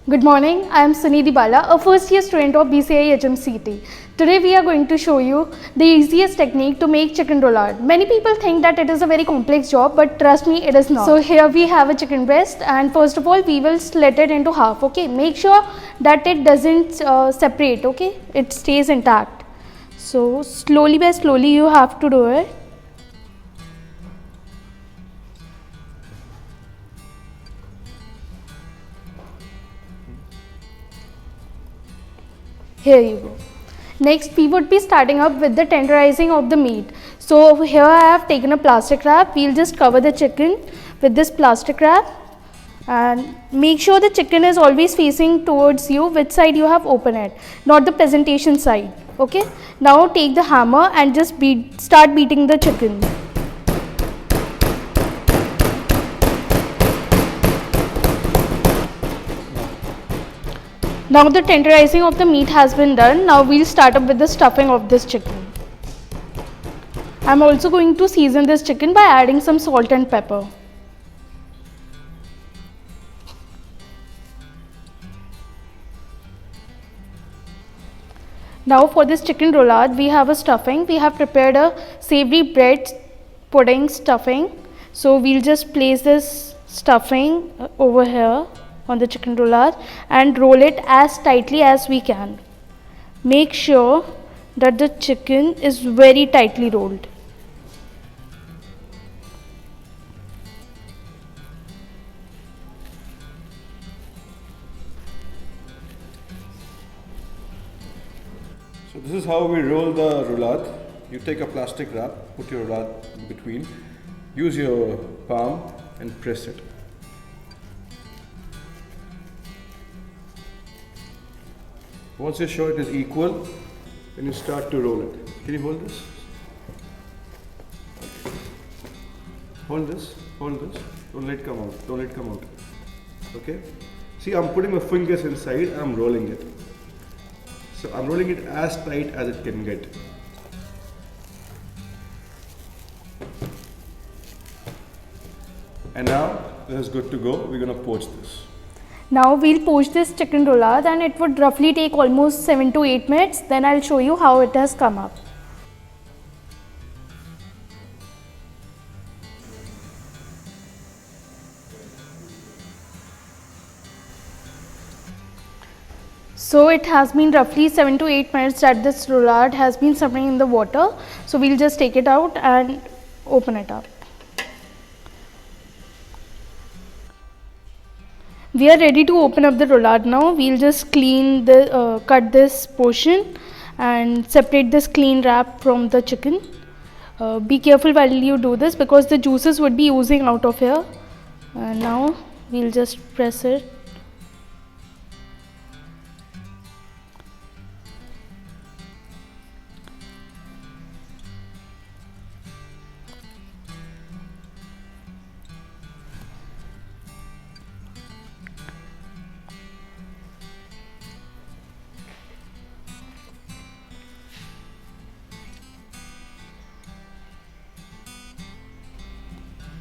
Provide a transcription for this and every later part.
Good morning, I am Sunidhi Bala, a first year student of BCI HMCT. Today we are going to show you the easiest technique to make chicken roulade. Many people think that it is a very complex job, but trust me, it is not. So here we have a chicken breast, and first of all we will slit it into half, okay. Make sure that it doesn't separate, okay, it stays intact. So slowly by slowly you have to do it. Here you go. Next we would be starting up with the tenderizing of the meat. So here I have taken a plastic wrap. We'll just cover the chicken with this plastic wrap and make sure the chicken is always facing towards you, which side you have opened it, not the presentation side, okay. Now take the hammer and just start beating the chicken. Now the tenderizing of the meat has been done. Now we'll start up with the stuffing of this chicken. I'm also going to season this chicken by adding some salt and pepper. Now for this chicken roulade, we have a stuffing. We have prepared a savory bread pudding stuffing. So we'll just place this stuffing over here on the chicken roulade and roll it as tightly as we can. Make sure that the chicken is very tightly rolled. So this is how we roll the roulade. You take a plastic wrap, put your roulade in between, use your palm and press it. Once you're sure it is equal, then you start to roll it. Can you hold this? Okay. Hold this, don't let it come out, okay? See, I'm putting my fingers inside and I'm rolling it. So I'm rolling it as tight as it can get. And now this is good to go. We're gonna poach this. Now we'll poach this chicken roulade and it would roughly take almost 7 to 8 minutes. Then I'll show you how it has come up. So it has been roughly 7 to 8 minutes that this roulade has been simmering in the water. So we'll just take it out and open it up. We are ready to open up the roulade now. We'll just cut this portion and separate this clean wrap from the chicken. Be careful while you do this because the juices would be oozing out of here. And now we'll just press it.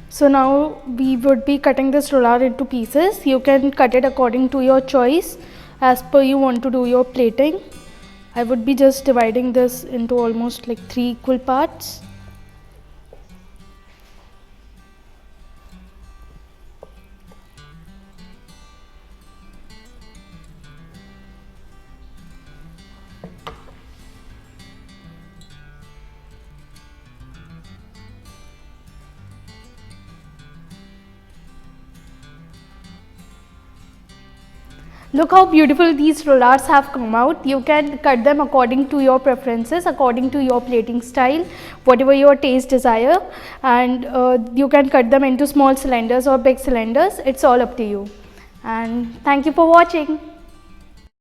So now we would be cutting this roulade into pieces. You can cut it according to your choice as per you want to do your plating. I would be just dividing this into almost like 3 equal parts. Look how beautiful these roulades have come out. You can cut them according to your preferences, according to your plating style, whatever your taste desire, and you can cut them into small cylinders or big cylinders. It's all up to you. And thank you for watching.